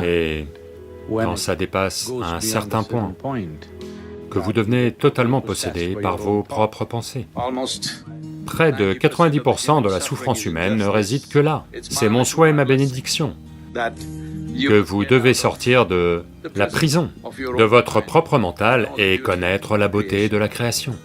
Et quand ça dépasse un certain point, que vous devenez totalement possédé par vos propres pensées. Près de 90% de la souffrance humaine ne réside que là. C'est mon souhait et ma bénédiction que vous devez sortir de la prison de votre propre mental et connaître la beauté de la création.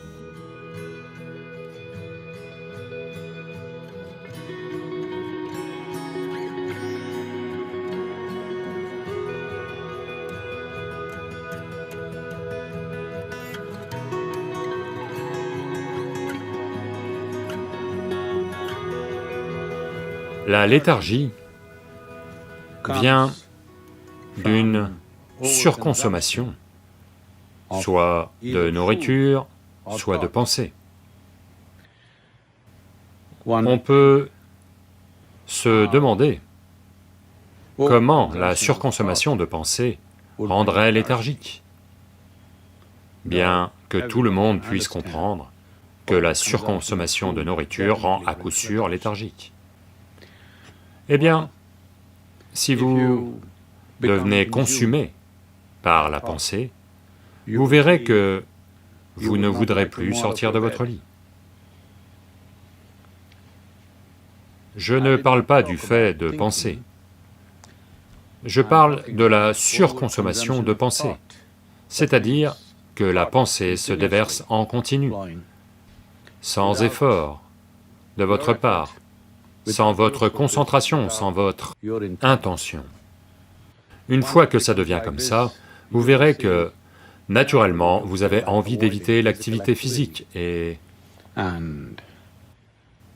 La léthargie vient d'une surconsommation, soit de nourriture, soit de pensée. On peut se demander comment la surconsommation de pensée rendrait léthargique. Bien que tout le monde puisse comprendre que la surconsommation de nourriture rend à coup sûr léthargique. Eh bien, si vous devenez consumé par la pensée, vous verrez que vous ne voudrez plus sortir de votre lit. Je ne parle pas du fait de penser, je parle de la surconsommation de pensée, c'est-à-dire que la pensée se déverse en continu, sans effort de votre part, sans votre concentration, sans votre intention. Une fois que ça devient comme ça, vous verrez que, naturellement, vous avez envie d'éviter l'activité physique et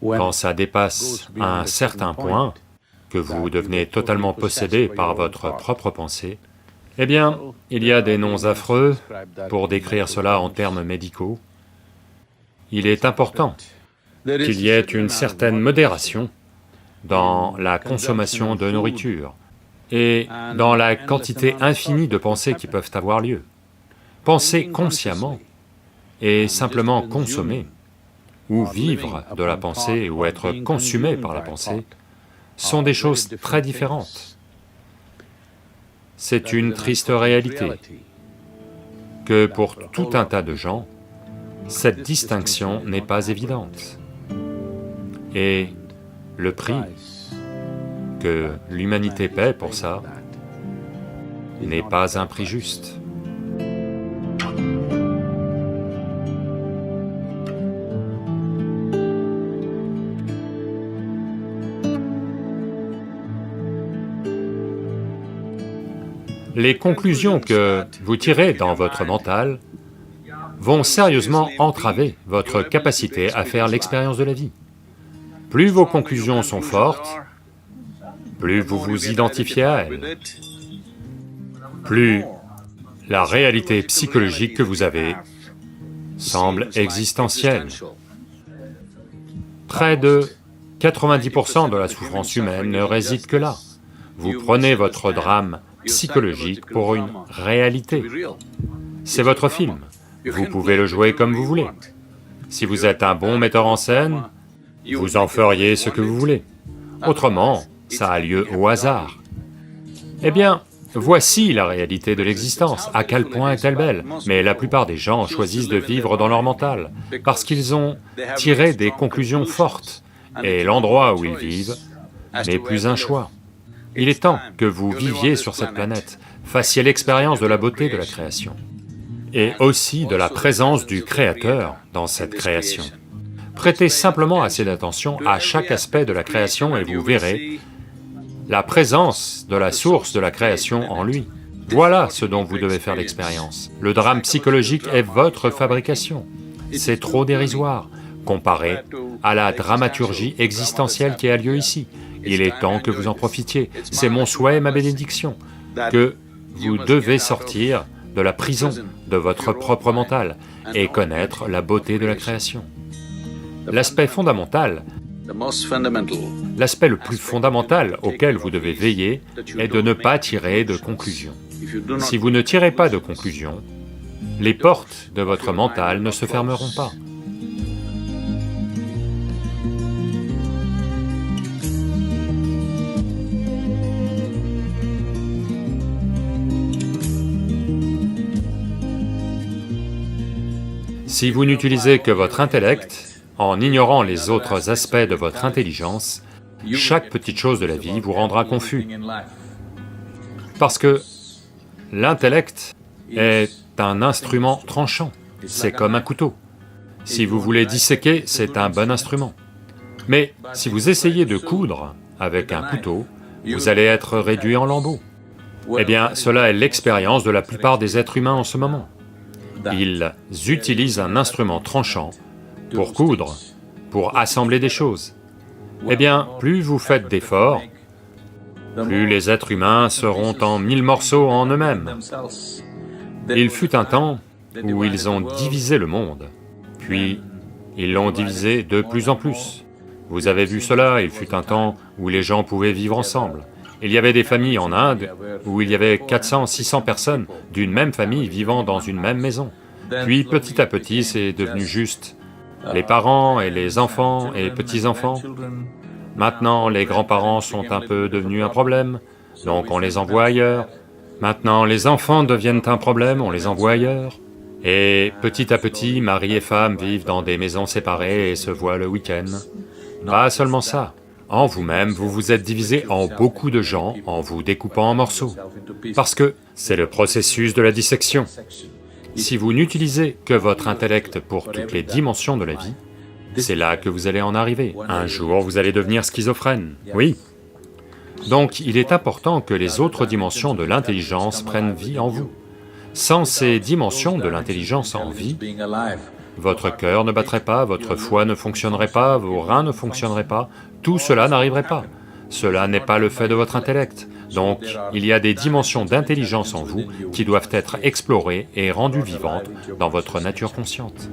quand ça dépasse un certain point, que vous devenez totalement possédé par votre propre pensée, eh bien, il y a des noms affreux pour décrire cela en termes médicaux. Il est important qu'il y ait une certaine modération dans la consommation de nourriture et dans la quantité infinie de pensées qui peuvent avoir lieu. Penser consciemment et simplement consommer, ou vivre de la pensée, ou être consumé par la pensée, sont des choses très différentes. C'est une triste réalité que pour tout un tas de gens, cette distinction n'est pas évidente. Et le prix que l'humanité paie pour ça n'est pas un prix juste. Les conclusions que vous tirez dans votre mental vont sérieusement entraver votre capacité à faire l'expérience de la vie. Plus vos conclusions sont fortes, plus vous vous identifiez à elles, plus la réalité psychologique que vous avez semble existentielle. Près de 90% de la souffrance humaine ne réside que là. Vous prenez votre drame psychologique pour une réalité. C'est votre film, vous pouvez le jouer comme vous voulez. Si vous êtes un bon metteur en scène, vous en feriez ce que vous voulez. Autrement, ça a lieu au hasard. Eh bien, voici la réalité de l'existence, à quel point est-elle belle. Mais la plupart des gens choisissent de vivre dans leur mental, parce qu'ils ont tiré des conclusions fortes, et l'endroit où ils vivent n'est plus un choix. Il est temps que vous viviez sur cette planète, fassiez l'expérience de la beauté de la création, et aussi de la présence du Créateur dans cette création. Prêtez simplement assez d'attention à chaque aspect de la création et vous verrez la présence de la source de la création en lui. Voilà ce dont vous devez faire l'expérience. Le drame psychologique est votre fabrication. C'est trop dérisoire, comparé à la dramaturgie existentielle qui a lieu ici. Il est temps que vous en profitiez, c'est mon souhait et ma bénédiction, que vous devez sortir de la prison de votre propre mental et connaître la beauté de la création. L'aspect fondamental, l'aspect le plus fondamental auquel vous devez veiller est de ne pas tirer de conclusions. Si vous ne tirez pas de conclusions, les portes de votre mental ne se fermeront pas. Si vous n'utilisez que votre intellect, en ignorant les autres aspects de votre intelligence, chaque petite chose de la vie vous rendra confus. Parce que l'intellect est un instrument tranchant, c'est comme un couteau. Si vous voulez disséquer, c'est un bon instrument. Mais si vous essayez de coudre avec un couteau, vous allez être réduit en lambeaux. Eh bien, cela est l'expérience de la plupart des êtres humains en ce moment. Ils utilisent un instrument tranchant pour coudre, pour assembler des choses. Eh bien, plus vous faites d'efforts, plus les êtres humains seront en 1000 morceaux en eux-mêmes. Il fut un temps où ils ont divisé le monde, puis ils l'ont divisé de plus en plus. Vous avez vu cela, il fut un temps où les gens pouvaient vivre ensemble. Il y avait des familles en Inde où il y avait 400, 600 personnes d'une même famille vivant dans une même maison. Puis petit à petit, c'est devenu juste les parents et les enfants et petits-enfants. Maintenant, les grands-parents sont un peu devenus un problème, donc on les envoie ailleurs. Maintenant, les enfants deviennent un problème, on les envoie ailleurs. Et petit à petit, mari et femme vivent dans des maisons séparées et se voient le week-end. Pas seulement ça, en vous-même, vous vous êtes divisé en beaucoup de gens en vous découpant en morceaux. Parce que c'est le processus de la dissection. Si vous n'utilisez que votre intellect pour toutes les dimensions de la vie, c'est là que vous allez en arriver. Un jour, vous allez devenir schizophrène, oui. Donc, il est important que les autres dimensions de l'intelligence prennent vie en vous. Sans ces dimensions de l'intelligence en vie, votre cœur ne battrait pas, votre foie ne fonctionnerait pas, vos reins ne fonctionneraient pas, tout cela n'arriverait pas. Cela n'est pas le fait de votre intellect. Donc, il y a des dimensions d'intelligence en vous qui doivent être explorées et rendues vivantes dans votre nature consciente.